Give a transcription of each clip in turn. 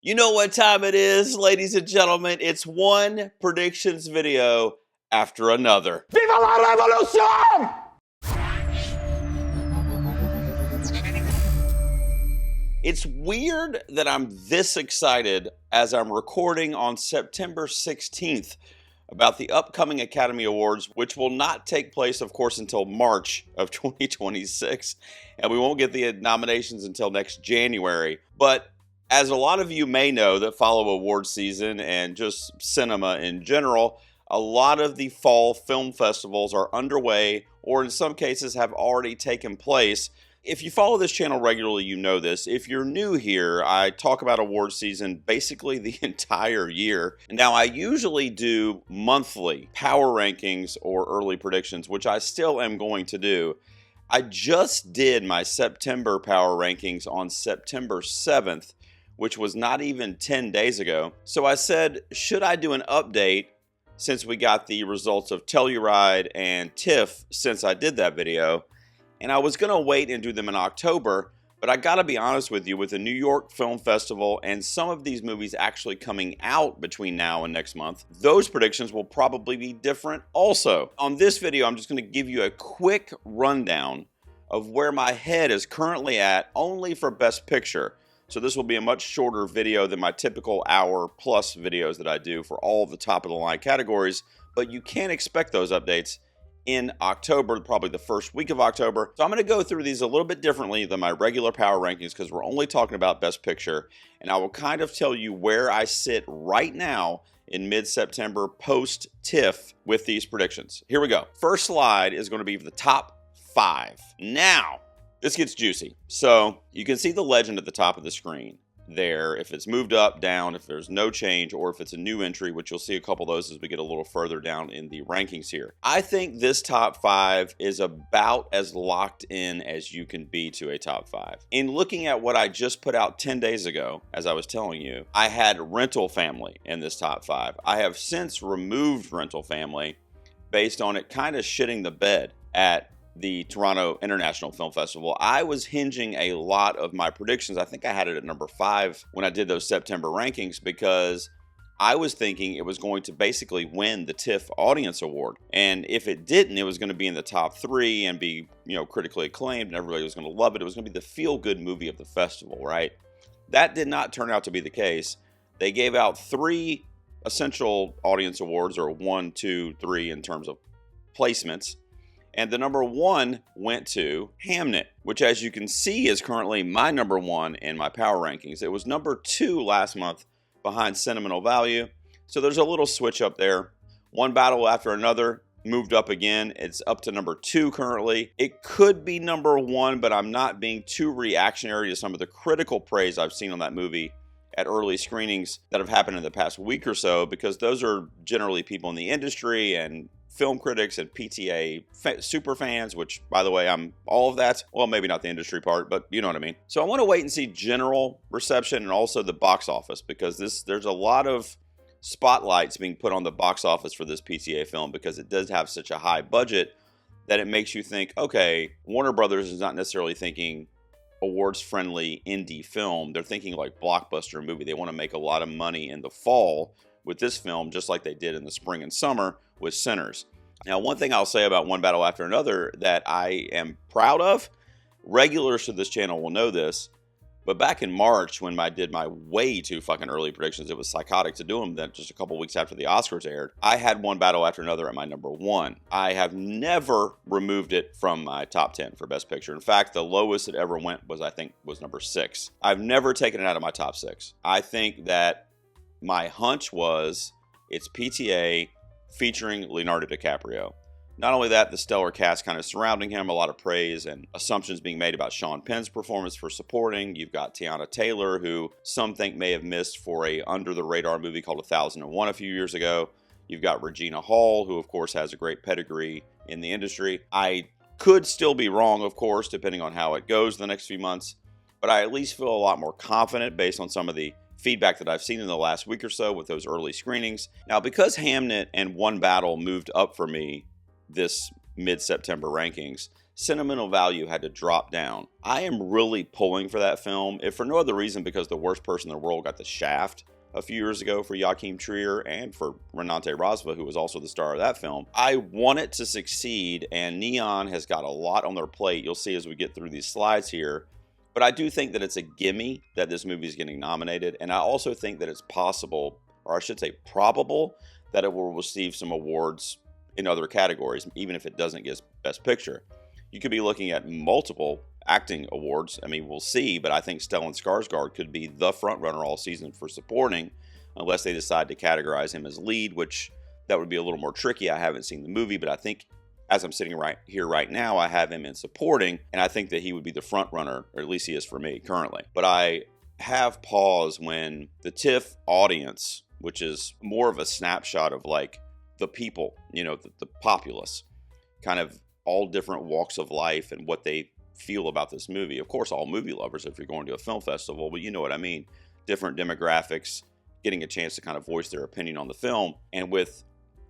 You know what time it is, ladies and gentlemen. It's one predictions video after another. Viva la revolution! It's weird that I'm this excited as I'm recording on September 16th about the upcoming Academy Awards, which will not take place, of course, until March of 2026. And we won't get the nominations until next January. But as a lot of you may know that follow award season and just cinema in general, a lot of the fall film festivals are underway or in some cases have already taken place. If you follow this channel regularly, you know this. If you're new here, I talk about award season basically the entire year. Now, I usually do monthly power rankings or early predictions, which I still am going to do. I just did my September power rankings on September 7th, which was not even 10 days ago. So I said, should I do an update since we got the results of Telluride and TIFF since I did that video? And I was going to wait and do them in October, but I got to be honest with you, with the New York Film Festival and some of these movies actually coming out between now and next month, those predictions will probably be different also. On this video, I'm just going to give you a quick rundown of where my head is currently at only for Best Picture. So this will be a much shorter video than my typical hour-plus videos that I do for all of the top-of-the-line categories, but you can expect those updates in October, probably the first week of October. So I'm going to go through these a little bit differently than my regular power rankings because we're only talking about Best Picture, and I will kind of tell you where I sit right now in mid-September post-TIFF with these predictions. Here we go. First slide is going to be the top 5. Now, this gets juicy. So you can see the legend at the top of the screen there. If it's moved up, down, if there's no change, or if it's a new entry, which you'll see a couple of those as we get a little further down in the rankings here. I think this top 5 is about as locked in as you can be to a top 5. In looking at what I just put out 10 days ago, as I was telling you, I had Rental Family in this top 5. I have since removed Rental Family based on it kind of shitting the bed at the Toronto International Film Festival. I was hinging a lot of my predictions. I think I had it at number 5 when I did those September rankings because I was thinking it was going to basically win the TIFF Audience Award. And if it didn't, it was going to be in the top 3 and be, critically acclaimed and everybody was going to love it. It was going to be the feel-good movie of the festival, right? That did not turn out to be the case. They gave out 3 essential audience awards, or 1, 2, 3 in terms of placements. And the number 1 went to Hamnet, which, as you can see, is currently my number 1 in my power rankings. It was number 2 last month behind Sentimental Value. So there's a little switch up there. One Battle After Another moved up again. It's up to number 2 currently. It could be number 1, but I'm not being too reactionary to some of the critical praise I've seen on that movie at early screenings that have happened in the past week or so, because those are generally people in the industry and film critics and PTA super fans, which, by the way, I'm all of that. Well, maybe not the industry part, but you know what I mean. So I want to wait and see general reception and also the box office, because there's a lot of spotlights being put on the box office for this PTA film because it does have such a high budget that it makes you think, okay, Warner Brothers is not necessarily thinking awards-friendly indie film. They're thinking like blockbuster movie. They want to make a lot of money in the fall with this film, just like they did in the spring and summer with Sinners. Now, one thing I'll say about One Battle After Another that I am proud of, regulars to this channel will know this, but back in March when I did my way too fucking early predictions, it was psychotic to do them then just a couple weeks after the Oscars aired, I had One Battle After Another at my number 1. I have never removed it from my top 10 for Best Picture. In fact, the lowest it ever went was number 6. I've never taken it out of my top 6. I think that my hunch was it's PTA featuring Leonardo DiCaprio. Not only that, the stellar cast kind of surrounding him, a lot of praise and assumptions being made about Sean Penn's performance for supporting. You've got Tiana Taylor, who some think may have missed for a under-the-radar movie called 1001 a few years ago. You've got Regina Hall, who of course has a great pedigree in the industry. I could still be wrong, of course, depending on how it goes the next few months, but I at least feel a lot more confident based on some of the feedback that I've seen in the last week or so with those early screenings. Now, because Hamnet and One Battle moved up for me this mid-September rankings, sentimental value had to drop down. I am really pulling for that film, if for no other reason because The Worst Person in the World got the shaft a few years ago for Joachim Trier and for Renate Rosva, who was also the star of that film. I want it to succeed, and Neon has got a lot on their plate. You'll see as we get through these slides here. But I do think that it's a gimme that this movie is getting nominated, and I also think that it's possible, or I should say probable, that it will receive some awards in other categories, even if it doesn't get Best Picture. You could be looking at multiple acting awards. I mean, we'll see, but I think Stellan Skarsgård could be the front runner all season for supporting, unless they decide to categorize him as lead, which that would be a little more tricky. I haven't seen the movie, but I think as I'm sitting right here right now, I have him in supporting, and I think that he would be the front runner, or at least he is for me currently. But I have pause when the TIFF audience, which is more of a snapshot of like the people, you know, the populace, kind of all different walks of life and what they feel about this movie. Of course, all movie lovers if you're going to a film festival, but you know what I mean. Different demographics getting a chance to kind of voice their opinion on the film. And with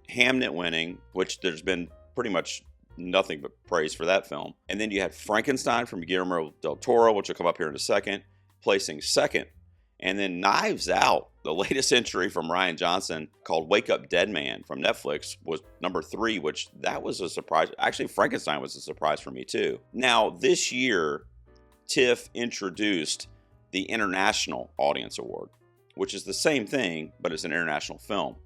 Hamnet winning, which there's been pretty much nothing but praise for that film. And then you had Frankenstein from Guillermo del Toro, which will come up here in a second, placing second. And then Knives Out, the latest entry from Rian Johnson called Wake Up Dead Man from Netflix, was number 3, which that was a surprise. Actually, Frankenstein was a surprise for me too. Now, this year, TIFF introduced the International Audience Award, which is the same thing, but it's an international film.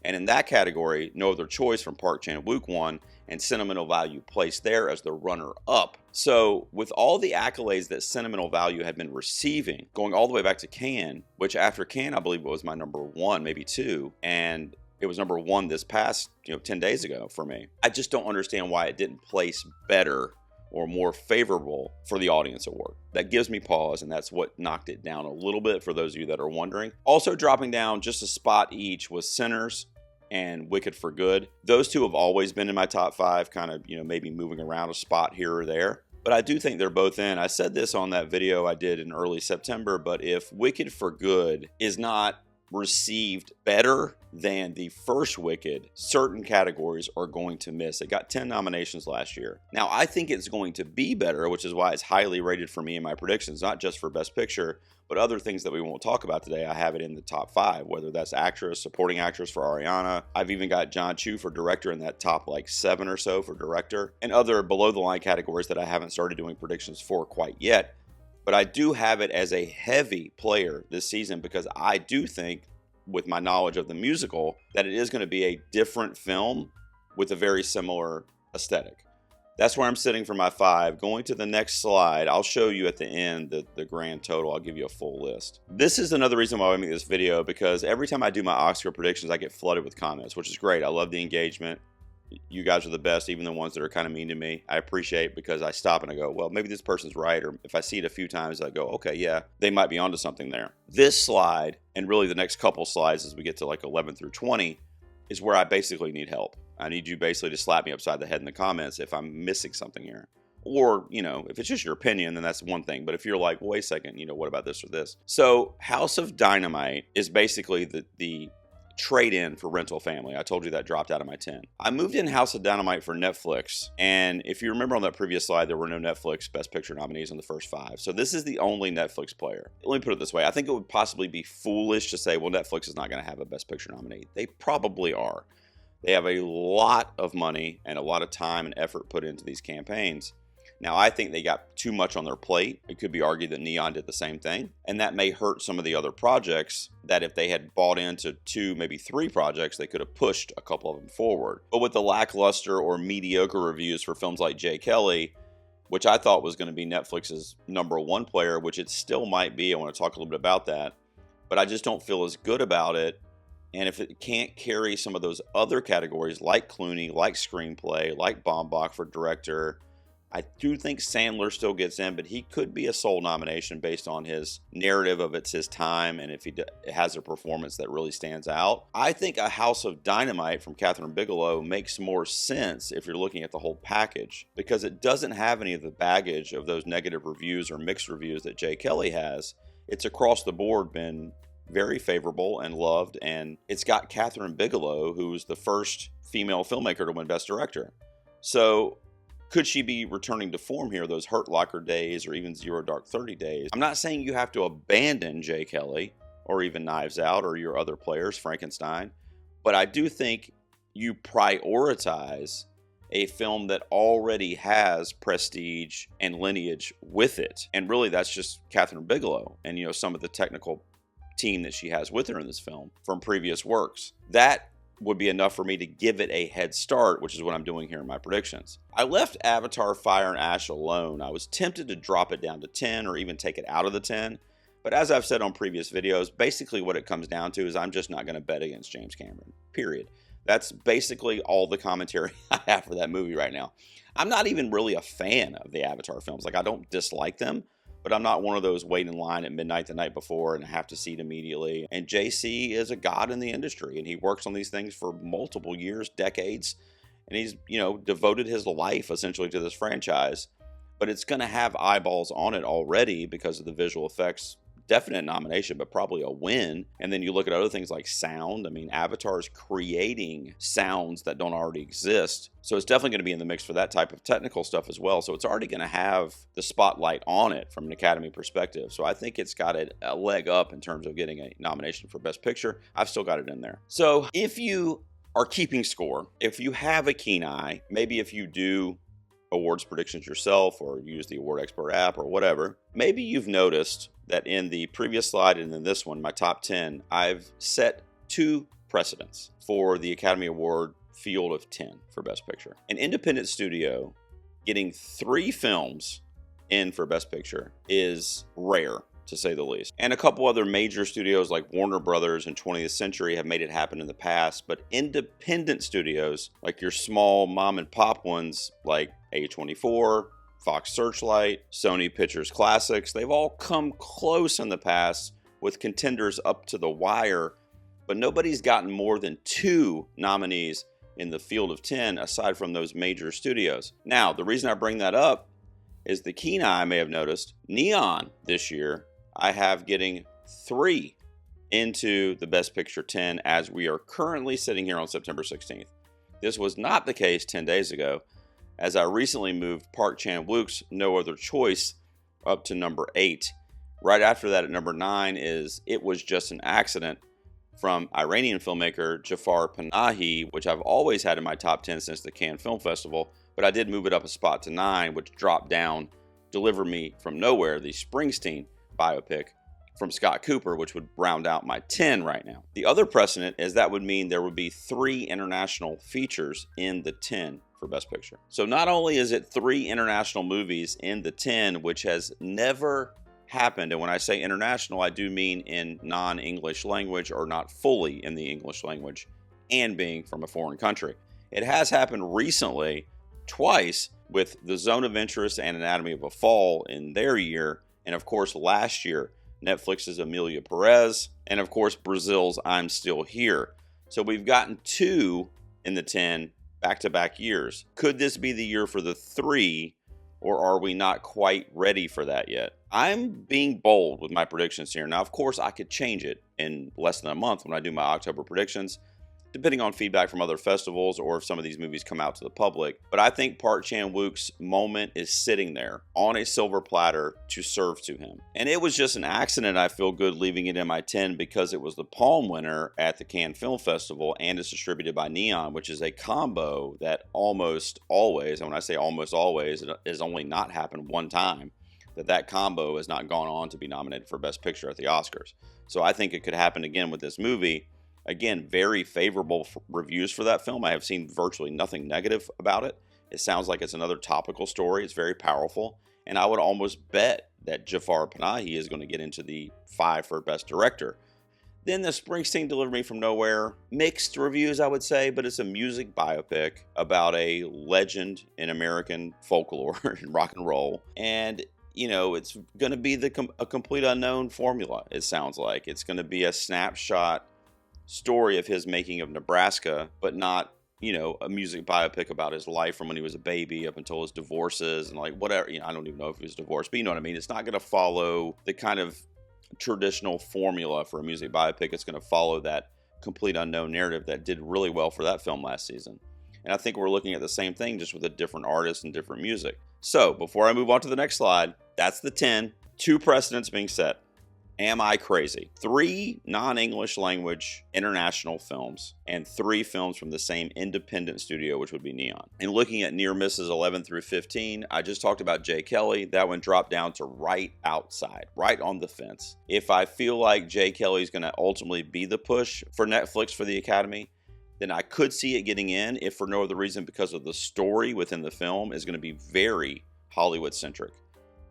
And in that category, No Other Choice from Park Chan-wook won, and Sentimental Value placed there as the runner-up. So with all the accolades that Sentimental Value had been receiving, going all the way back to Cannes, which after Cannes, I believe it was my number 1, maybe 2, and it was number 1 this past, 10 days ago for me. I just don't understand why it didn't place better or more favorable for the Audience Award. That gives me pause, and that's what knocked it down a little bit for those of you that are wondering. Also dropping down just a spot each was Sinners and Wicked for Good. Those two have always been in my top 5, kind of, maybe moving around a spot here or there. But I do think they're both in. I said this on that video I did in early September, but if Wicked for Good is not received better than the first Wicked, certain categories are going to miss. It got 10 nominations last year. Now, I think it's going to be better, which is why it's highly rated for me in my predictions, not just for Best Picture, but other things that we won't talk about today. I have it in the top 5, whether that's actress, supporting actress for Ariana. I've even got John Chu for director in that top 7 or so for director, and other below the line categories that I haven't started doing predictions for quite yet. But I do have it as a heavy player this season because I do think, with my knowledge of the musical, that it is going to be a different film with a very similar aesthetic. That's where I'm sitting for my 5. Going to the next slide, I'll show you at the end the grand total. I'll give you a full list. This is another reason why I make this video, because every time I do my Oscar predictions, I get flooded with comments, which is great. I love the engagement. You guys are the best, even the ones that are kind of mean to me. I appreciate, because I stop and I go, well, maybe this person's right. Or if I see it a few times, I go, okay, yeah, they might be onto something there. This slide, and really the next couple slides as we get to 11 through 20, is where I basically need help. I need you basically to slap me upside the head in the comments if I'm missing something here. Or, if it's just your opinion, then that's one thing. But if you're like, well, wait a second, what about this or this? So House of Dynamite is basically the trade-in for Rental Family. I told you that dropped out of my 10. I moved in House of Dynamite for Netflix, and if you remember on that previous slide, there were no Netflix Best Picture nominees in the first 5. So this is the only Netflix player. Let me put it this way. I think it would possibly be foolish to say, well, Netflix is not going to have a Best Picture nominee. They probably are. They have a lot of money and a lot of time and effort put into these campaigns. Now, I think they got too much on their plate. It could be argued that Neon did the same thing, and that may hurt some of the other projects that if they had bought into 2, maybe 3 projects, they could have pushed a couple of them forward. But with the lackluster or mediocre reviews for films like J. Kelly, which I thought was going to be Netflix's number 1 player, which it still might be. I want to talk a little bit about that, but I just don't feel as good about it. And if it can't carry some of those other categories like Clooney, like screenplay, like Baumbach for director, I do think Sandler still gets in, but he could be a sole nomination based on his narrative of it's his time and if he has a performance that really stands out. I think A House of Dynamite from Catherine Bigelow makes more sense if you're looking at the whole package, because it doesn't have any of the baggage of those negative reviews or mixed reviews that Jay Kelly has. It's across the board been very favorable and loved, and it's got Catherine Bigelow, who's the first female filmmaker to win Best Director. So Could she be returning to form here, those Hurt Locker days or even Zero Dark 30 days? I'm not saying you have to abandon Jay Kelly or even Knives Out or your other players, Frankenstein, but I do think you prioritize a film that already has prestige and lineage with it. And really, that's just Catherine Bigelow and, some of the technical team that she has with her in this film from previous works. That would be enough for me to give it a head start, which is what I'm doing here in my predictions. I left Avatar Fire and Ash alone. I was tempted to drop it down to 10 or even take it out of the 10. But as I've said on previous videos, basically what it comes down to is I'm just not going to bet against James Cameron, period. That's basically all the commentary I have for that movie right now. I'm not even really a fan of the Avatar films. Like, I don't dislike them, but I'm not one of those wait in line at midnight the night before and have to see it immediately. And JC is a god in the industry, and he works on these things for multiple years, decades, and he's, devoted his life essentially to this franchise. But it's going to have eyeballs on it already because of the visual effects. Definite nomination, but probably a win. And then you look at other things like sound. I mean, Avatar is creating sounds that don't already exist. So it's definitely going to be in the mix for that type of technical stuff as well. So it's already going to have the spotlight on it from an Academy perspective. So I think it's got a leg up in terms of getting a nomination for Best Picture. I've still got it in there. So if you are keeping score, if you have a keen eye, maybe if you do awards predictions yourself or use the Award Expert app or whatever, maybe you've noticed that in the previous slide and in this one, my top 10, I've set two precedents for the Academy Award field of 10 for Best Picture. An independent studio getting 3 films in for Best Picture is rare, to say the least. And a couple other major studios like Warner Brothers and 20th Century have made it happen in the past, but independent studios, like your small mom and pop ones like A24, Fox Searchlight, Sony Pictures Classics, they've all come close in the past with contenders up to the wire, but nobody's gotten more than 2 nominees in the field of 10 aside from those major studios. Now, the reason I bring that up is the keen eye may have noticed, Neon this year, I have getting 3 into the Best Picture 10 as we are currently sitting here on September 16th. This was not the case 10 days ago, as I recently moved Park Chan-wook's No Other Choice up to number 8. Right after that at number 9 is It Was Just an Accident from Iranian filmmaker Jafar Panahi, which I've always had in my top 10 since the Cannes Film Festival, but I did move it up a spot to 9, which dropped down Deliver Me From Nowhere, the Springsteen biopic from Scott Cooper, which would round out my 10 right now. The other precedent is that would mean there would be 3 international features in the 10 for Best Picture. So not only is it 3 international movies in the 10, which has never happened, and when I say international, I do mean in non-English language or not fully in the English language and being from a foreign country. It has happened recently twice with The Zone of Interest and Anatomy of a Fall in their year, and of course last year Netflix's Emilia Perez, and of course Brazil's I'm Still Here. So we've gotten 2 in the 10 back-to-back years. Could this be the year for the 3, or are we not quite ready for that yet? I'm being bold with my predictions here. Now, of course, I could change it in less than a month when I do my October predictions, depending on feedback from other festivals or if some of these movies come out to the public. But I think Park Chan-wook's moment is sitting there on a silver platter to serve to him. And it was just an accident. I feel good leaving it in my 10 because it was the Palm winner at the Cannes Film Festival and it's distributed by Neon, which is a combo that almost always, and when I say almost always, it has only not happened one time, that combo has not gone on to be nominated for Best Picture at the Oscars. So I think it could happen again with this movie. Again, very favorable reviews for that film. I have seen virtually nothing negative about it. It sounds like it's another topical story. It's very powerful. And I would almost bet that Jafar Panahi is going to get into the 5 for Best Director. Then the Springsteen Deliver Me From Nowhere. Mixed reviews, I would say, but it's a music biopic about a legend in American folklore and rock and roll. And it's going to be a complete unknown formula, it sounds like. It's going to be a snapshot story of his making of Nebraska, but not, a music biopic about his life from when he was a baby up until his divorces and like whatever. I don't even know if he was divorced, but you know what I mean? It's not going to follow the kind of traditional formula for a music biopic. It's going to follow that complete unknown narrative that did really well for that film last season. And I think we're looking at the same thing, just with a different artist and different music. So before I move on to the next slide, that's the 10. 2 precedents being set. Am I crazy? 3 non-English language international films and 3 films from the same independent studio, which would be Neon. And looking at near misses 11 through 15, I just talked about Jay Kelly. That one dropped down to right outside, right on the fence. If I feel like Jay Kelly is going to ultimately be the push for Netflix for the Academy, then I could see it getting in, if for no other reason because of the story within the film is going to be very Hollywood-centric.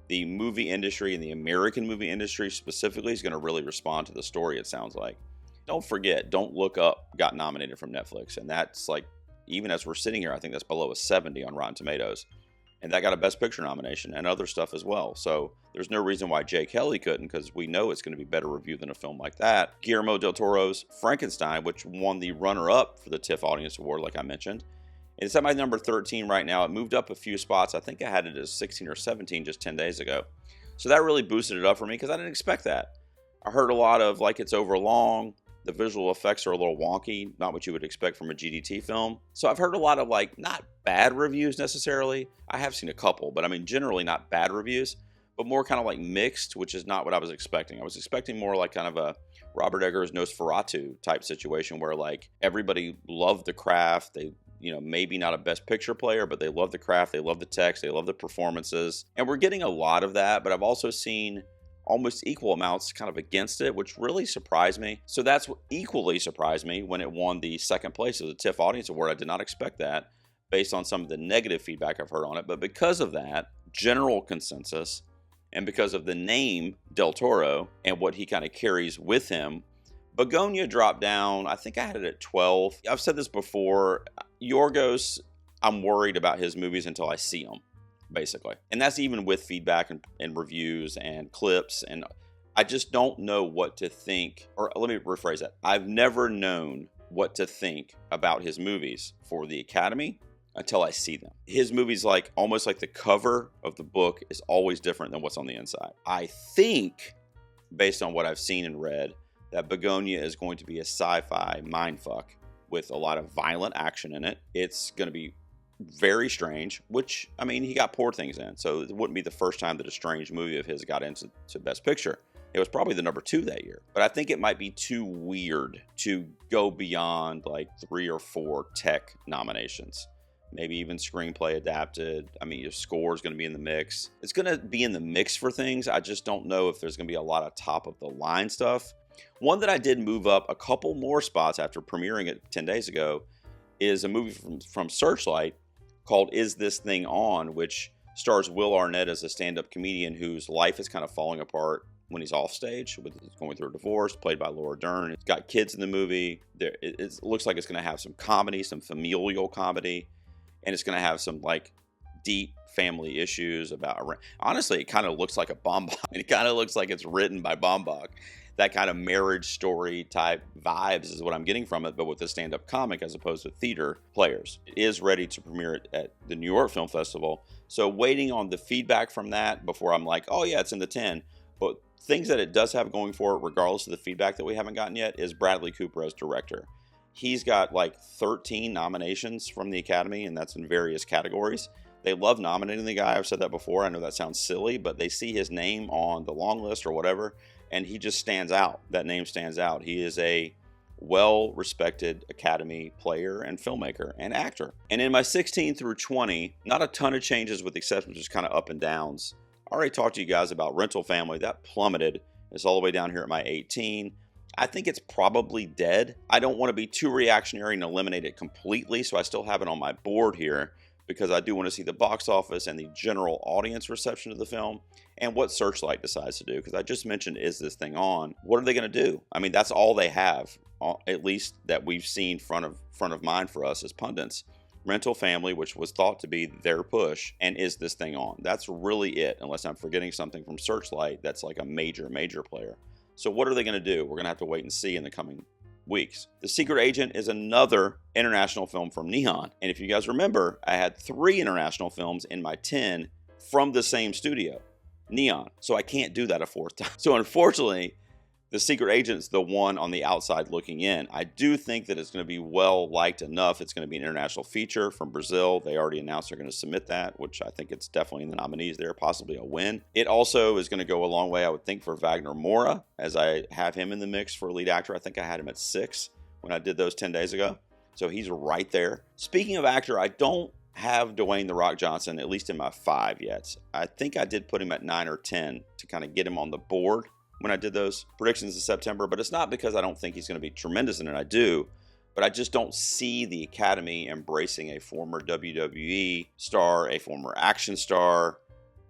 The movie industry and the American movie industry specifically is going to really respond to the story, it sounds like. Don't forget, Don't Look Up got nominated from Netflix, and that's like, even as we're sitting here, I think that's below a 70 on Rotten Tomatoes. And that got a Best Picture nomination and other stuff as well. So there's no reason why Jay Kelly couldn't, because we know it's going to be better reviewed than a film like that. Guillermo del Toro's Frankenstein, which won the runner-up for the TIFF Audience Award, like I mentioned. It's at my number 13 right now. It moved up a few spots. I think I had it as 16 or 17 just 10 days ago. So that really boosted it up for me because I didn't expect that. I heard a lot of like it's overlong. The visual effects are a little wonky, not what you would expect from a GDT film. So I've heard a lot of like not bad reviews necessarily. I have seen a couple, but I mean generally not bad reviews, but more kind of like mixed, which is not what I was expecting. I was expecting more like kind of a Robert Eggers Nosferatu type situation where like everybody loved the craft. They, maybe not a Best Picture player, but they love the craft, they love the text, they love the performances. And we're getting a lot of that, but I've also seen almost equal amounts kind of against it, which really surprised me. So that's what equally surprised me when it won the second place of the TIFF Audience Award. I did not expect that based on some of the negative feedback I've heard on it. But because of that general consensus and because of the name Del Toro and what he kind of carries with him, Begonia dropped down. I think I had it at 12. I've said this before. Yorgos, I'm worried about his movies until I see them, basically. And that's even with feedback and reviews and clips. And I just don't know what to think. Or let me rephrase that. I've never known what to think about his movies for the Academy until I see them. His movies, like almost like the cover of the book, is always different than what's on the inside. I think, based on what I've seen and read, that Begonia is going to be a sci-fi mindfuck with a lot of violent action in it. It's going to be very strange, which, I mean, he got Poor Things in, so it wouldn't be the first time that a strange movie of his got into Best Picture. It was probably the number 2 that year. But I think it might be too weird to go beyond like 3 or 4 tech nominations. Maybe even screenplay adapted. I mean, your score is going to be in the mix. It's going to be in the mix for things. I just don't know if there's going to be a lot of top of the line stuff. One that I did move up a couple more spots after premiering it 10 days ago is a movie from Searchlight called Is This Thing On, which stars Will Arnett as a stand-up comedian whose life is kind of falling apart when he's off stage, going through a divorce, played by Laura Dern. It's got kids in the movie. It looks like it's going to have some comedy, some familial comedy, and it's going to have some like deep family issues about. Honestly, it kind of looks like a Baumbach. It kind of looks like it's written by Baumbach. That kind of marriage story type vibes is what I'm getting from it, but with a stand-up comic as opposed to theater players. It is ready to premiere it at the New York Film Festival. So waiting on the feedback from that before I'm like, oh yeah, it's in the 10. But things that it does have going for it, regardless of the feedback that we haven't gotten yet, is Bradley Cooper as director. He's got like 13 nominations from the Academy, and that's in various categories. They love nominating the guy. I've said that before. I know that sounds silly, but they see his name on the long list or whatever, and he just stands out. That name stands out. He is a well-respected Academy player and filmmaker and actor. And in my 16 through 20, not a ton of changes with exceptions, just kind of up and downs. I already talked to you guys about Rental Family. That plummeted. It's all the way down here at my 18. I think it's probably dead. I don't want to be too reactionary and eliminate it completely, so I still have it on my board here because I do want to see the box office and the general audience reception of the film and what Searchlight decides to do, because I just mentioned Is This Thing On? What are they going to do? I mean, that's all they have, at least that we've seen front of mind for us as pundits. Rental Family, which was thought to be their push, and Is This Thing On? That's really it, unless I'm forgetting something from Searchlight that's like a major player. So what are they going to do? We're going to have to wait and see in the coming weeks. The Secret Agent is another international film from Neon. And if you guys remember, I had 3 international films in my 10 from the same studio, Neon. So I can't do that a 4th time. So unfortunately, The secret agent's the one on the outside looking in. I do think that it's going to be well liked enough. It's going to be an international feature from Brazil. They already announced they're going to submit that, which I think it's definitely in the nominees there, possibly a win. It also is going to go a long way, I would think, for Wagner Moura, as I have him in the mix for lead actor. I think I had him at 6 when I did those 10 days ago. So he's right there. Speaking of actor, I don't have Dwayne "The Rock" Johnson, at least in my 5 yet. I think I did put him at 9 or 10 to kind of get him on the board when I did those predictions in September, but it's not because I don't think he's going to be tremendous in it. I do, but I just don't see the Academy embracing a former WWE star, a former action star,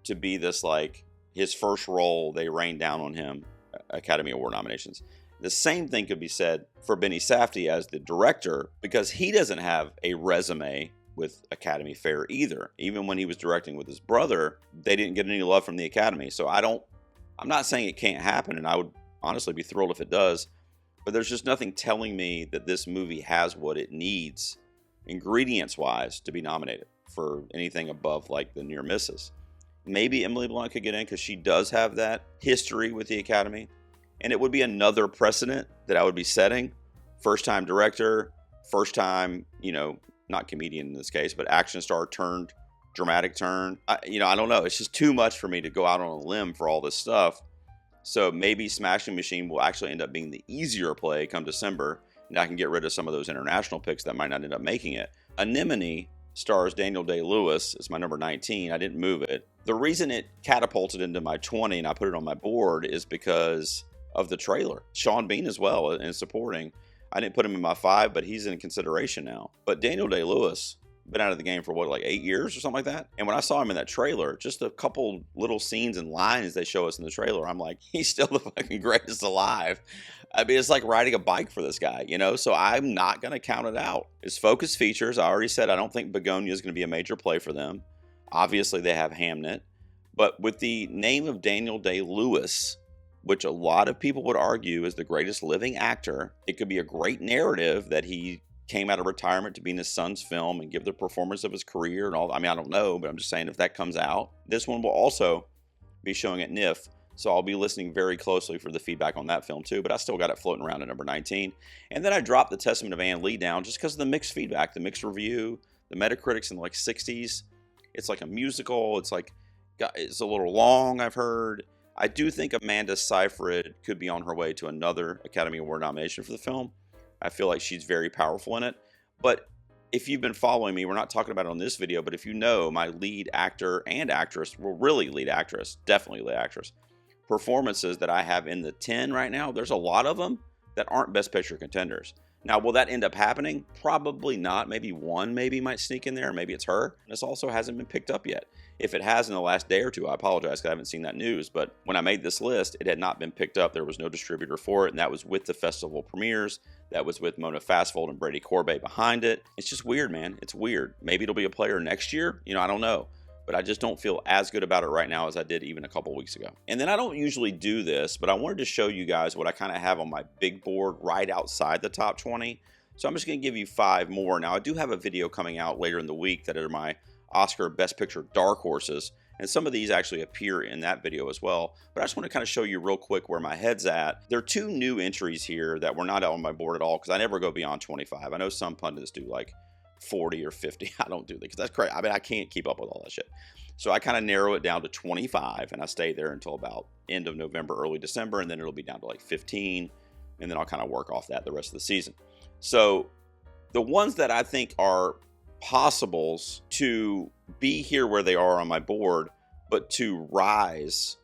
to be this, like, his first role, they rain down on him, Academy Award nominations. The same thing could be said for Benny Safdie as the director, because he doesn't have a resume with Academy fare either. Even when he was directing with his brother, they didn't get any love from the Academy. So I'm not saying it can't happen, and I would honestly be thrilled if it does, but there's just nothing telling me that this movie has what it needs, ingredients-wise, to be nominated for anything above, like, the near misses. Maybe Emily Blunt could get in because she does have that history with the Academy, and it would be another precedent that I would be setting. First-time director, first-time, not comedian in this case, but action star turned dramatic turn. I don't know. It's just too much for me to go out on a limb for all this stuff. So maybe Smashing Machine will actually end up being the easier play come December, and I can get rid of some of those international picks that might not end up making it. Anemone stars Daniel Day-Lewis. It's my number 19. I didn't move it. The reason it catapulted into my 20 and I put it on my board is because of the trailer. Sean Bean as well in supporting. I didn't put him in my 5, but he's in consideration now. But Daniel Day-Lewis, been out of the game for like 8 years or something like that. And when I saw him in that trailer, just a couple little scenes and lines they show us in the trailer, I'm like, he's still the fucking greatest alive. I mean, it's like riding a bike for this guy, So I'm not going to count it out. His focus features, I already said, I don't think Begonia is going to be a major play for them. Obviously, they have Hamnet. But with the name of Daniel Day-Lewis, which a lot of people would argue is the greatest living actor, it could be a great narrative that he came out of retirement to be in his son's film and give the performance of his career and all. I mean, I don't know, but I'm just saying if that comes out, this one will also be showing at NIF. So I'll be listening very closely for the feedback on that film too, but I still got it floating around at number 19. And then I dropped The Testament of Ann Lee down just because of the mixed feedback, the mixed review, the Metacritic's in the 60s. It's like a musical. It's a little long, I've heard. I do think Amanda Seyfried could be on her way to another Academy Award nomination for the film. I feel like she's very powerful in it. But if you've been following me, we're not talking about it on this video, but if you know my lead actor and actress, well, really lead actress, definitely lead actress, performances that I have in the 10 right now, there's a lot of them that aren't Best Picture contenders. Now, will that end up happening? Probably not. Maybe one might sneak in there. Maybe it's her. This also hasn't been picked up yet. If it has in the last day or two, I apologize because I haven't seen that news. But when I made this list, it had not been picked up. There was no distributor for it, and that was with the festival premieres. That was with Mona Fastfold and Brady Corbet behind it. It's just weird, man. It's weird. Maybe it'll be a player next year. I don't know. But I just don't feel as good about it right now as I did even a couple weeks ago. And then I don't usually do this, but I wanted to show you guys what I kind of have on my big board right outside the top 20. So I'm just going to give you 5 more. Now, I do have a video coming out later in the week that are my Oscar Best Picture dark horses. And some of these actually appear in that video as well. But I just want to kind of show you real quick where my head's at. There are 2 new entries here that were not on my board at all because I never go beyond 25. I know some pundits do like 40 or 50. I don't do that because that's crazy. I mean, I can't keep up with all that shit. So I kind of narrow it down to 25 and I stay there until about end of November, early December, and then it'll be down to like 15. And then I'll kind of work off that the rest of the season. So the ones that I think are possibles to be here where they are on my board, but to rise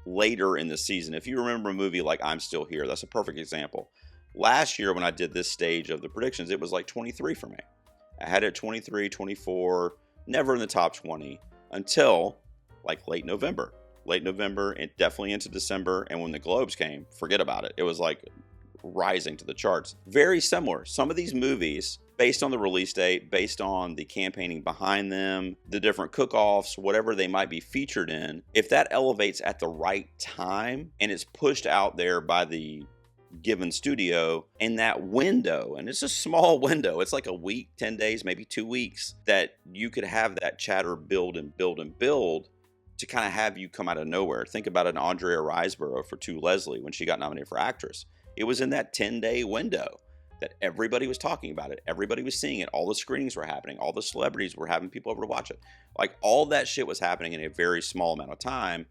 later in the season. If you remember a movie like I'm Still Here, that's a perfect example. Last year when I did this stage of the predictions, it was like 23 for me. I had it 23, 24, never in the top 20 until like late November and definitely into December. And when the Globes came, forget about it. It was like rising to the charts. Very similar. Some of these movies, based on the release date, based on the campaigning behind them, the different cook-offs, whatever they might be featured in, if that elevates at the right time and it's pushed out there by the given studio in that window, and it's a small window, it's like a week, 10 days, maybe 2 weeks, that you could have that chatter build and build and build to kind of have you come out of nowhere. Think about an Andrea Riseborough for To Leslie when she got nominated for actress. It was in that 10-day window that everybody was talking about it. Everybody was seeing it. All the screenings were happening. All the celebrities were having people over to watch it. Like, all that shit was happening in a very small amount of time.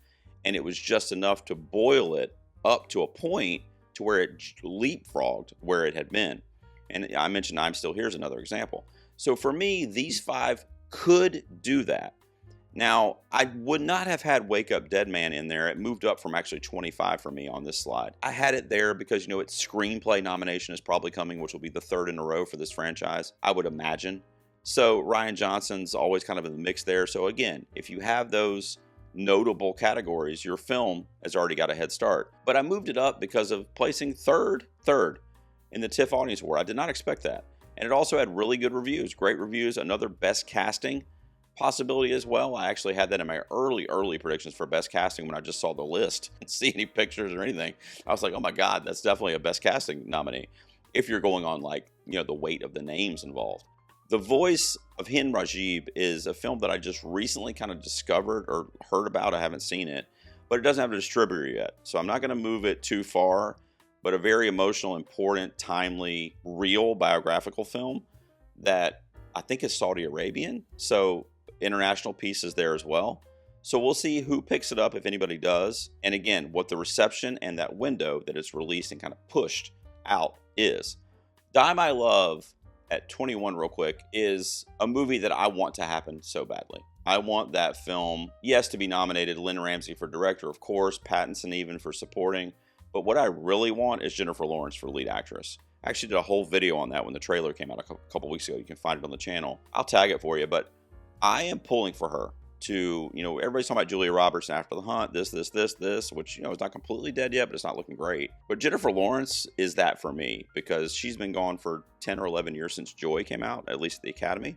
And it was just enough to boil it up to a point to where it leapfrogged where it had been. And I mentioned I'm Still Here is another example. So for me, these 5 could do that. Now, I would not have had Wake Up Dead Man in there. It moved up from actually 25 for me on this slide. I had it there because, its screenplay nomination is probably coming, which will be the 3rd in a row for this franchise, I would imagine. So Rian Johnson's always kind of in the mix there. So again, if you have those notable categories, your film has already got a head start. But I moved it up because of placing third in the TIFF Audience Award. I did not expect that. And it also had really good reviews, great reviews, another best casting possibility as well. I actually had that in my early predictions for best casting when I just saw the list and see any pictures or anything. I was like, oh my God, that's definitely a best casting nominee if you're going on the weight of the names involved. The Voice of Hind Rajib is a film that I just recently kind of discovered or heard about. I haven't seen it, but it doesn't have a distributor yet. So I'm not going to move it too far, but a very emotional, important, timely, real biographical film that I think is Saudi Arabian. So international pieces there as well. So we'll see who picks it up, if anybody does. And again, what the reception and that window that it's released and kind of pushed out is. Die My Love at 21 real quick is a movie that I want to happen so badly. I want that film, yes, to be nominated. Lynn Ramsey for director, of course, Pattinson even for supporting. But what I really want is Jennifer Lawrence for lead actress. I actually did a whole video on that when the trailer came out a couple weeks ago. You can find it on the channel. I'll tag it for you, but I am pulling for her to, everybody's talking about Julia Roberts and After the Hunt, this, which, is not completely dead yet, but it's not looking great. But Jennifer Lawrence is that for me because she's been gone for 10 or 11 years since Joy came out, at least at the Academy.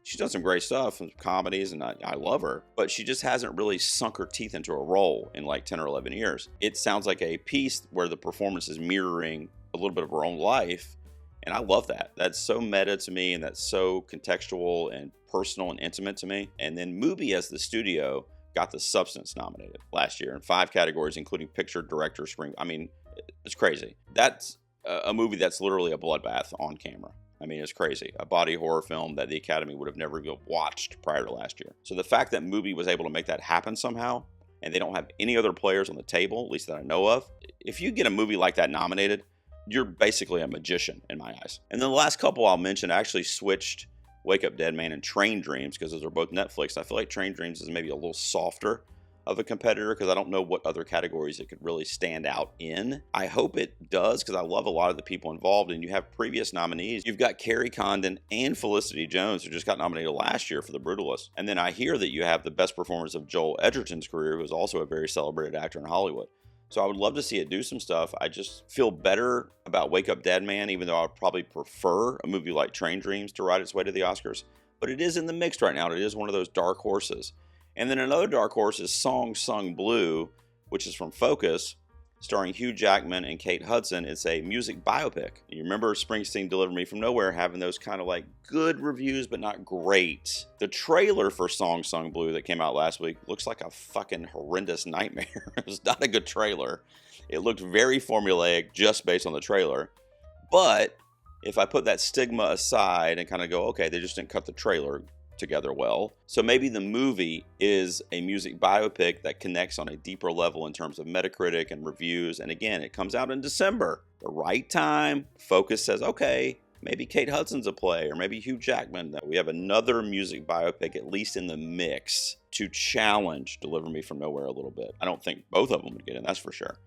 She's done some great stuff, some comedies, and I love her, but she just hasn't really sunk her teeth into a role in 10 or 11 years. It sounds like a piece where the performance is mirroring a little bit of her own life. And I love that. That's so meta to me, and that's so contextual and personal and intimate to me. And then Mubi as the studio got The Substance nominated last year in 5 categories, including picture, director, screen. I mean, it's crazy. That's a movie that's literally a bloodbath on camera. I mean, it's crazy. A body horror film that the Academy would have never watched prior to last year. So the fact that Mubi was able to make that happen somehow, and they don't have any other players on the table, at least that I know of. If you get a movie like that nominated, you're basically a magician in my eyes. And then the last couple I'll mention, I actually switched Wake Up Dead Man and Train Dreams because those are both Netflix. I feel like Train Dreams is maybe a little softer of a competitor because I don't know what other categories it could really stand out in. I hope it does because I love a lot of the people involved, and you have previous nominees. You've got Carrie Condon and Felicity Jones, who just got nominated last year for The Brutalist. And then I hear that you have the best performance of Joel Edgerton's career, who is also a very celebrated actor in Hollywood. So I would love to see it do some stuff. I just feel better about Wake Up Dead Man, even though I would probably prefer a movie like Train Dreams to ride its way to the Oscars. But it is in the mix right now. It is one of those dark horses. And then another dark horse is Song Sung Blue, which is from Focus, starring Hugh Jackman and Kate Hudson. It's a music biopic. You remember Springsteen Deliver Me From Nowhere having those kind of good reviews, but not great. The trailer for Song Sung Blue that came out last week looks like a fucking horrendous nightmare. It was not a good trailer. It looked very formulaic just based on the trailer. But if I put that stigma aside and kind of go, okay, they just didn't cut the trailer together well. So maybe the movie is a music biopic that connects on a deeper level in terms of Metacritic and reviews. And again, it comes out in December, the right time. Focus says, okay, maybe Kate Hudson's a play, or maybe Hugh Jackman. We have another music biopic, at least in the mix, to challenge Deliver Me From Nowhere a little bit. I don't think both of them would get in, that's for sure.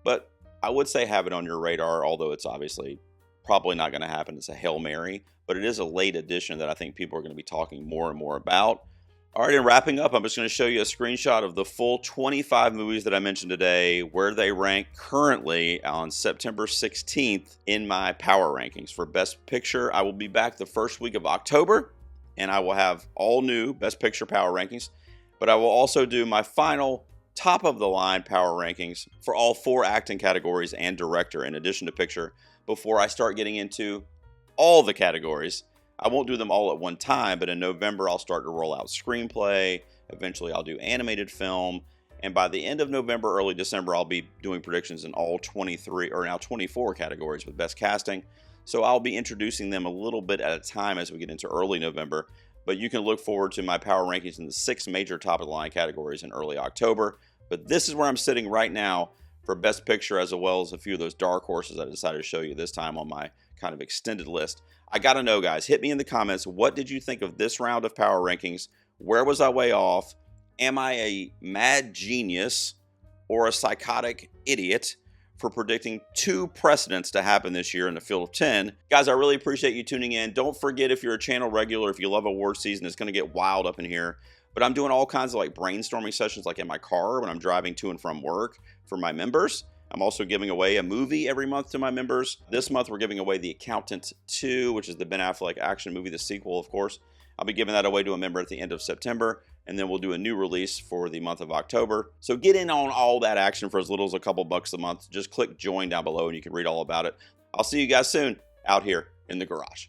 But I would say have it on your radar, although it's obviously probably not going to happen. It's a Hail Mary, but it is a late edition that I think people are going to be talking more and more about. All right, and wrapping up, I'm just going to show you a screenshot of the full 25 movies that I mentioned today, where they rank currently on September 16th in my power rankings. For Best Picture, I will be back the first week of October, and I will have all new Best Picture power rankings, but I will also do my final top-of-the-line power rankings for all 4 acting categories and director, in addition to picture, before I start getting into all the categories. I won't do them all at one time, but in November, I'll start to roll out screenplay, Eventually I'll do animated film. And by the end of November, early December, I'll be doing predictions in all 23 or now 24 categories with best casting. So I'll be introducing them a little bit at a time as we get into early November. But you can look forward to my power rankings in the 6 major top of the line categories in early October. But this is where I'm sitting right now for best picture, as well as a few of those dark horses I decided to show you this time on my kind of extended list. I got to know, guys, hit me in the comments. What did you think of this round of power rankings? Where was I way off? Am I a mad genius or a psychotic idiot for predicting 2 precedents to happen this year in the field of 10? Guys, I really appreciate you tuning in. Don't forget, if you're a channel regular, if you love award season, it's going to get wild up in here. But I'm doing all kinds of like brainstorming sessions, like in my car when I'm driving to and from work for my members. I'm also giving away a movie every month to my members. This month, we're giving away The Accountant 2, which is the Ben Affleck action movie, the sequel, of course. I'll be giving that away to a member at the end of September, and then we'll do a new release for the month of October. So get in on all that action for as little as a couple bucks a month. Just click join down below and you can read all about it. I'll see you guys soon out here in the garage.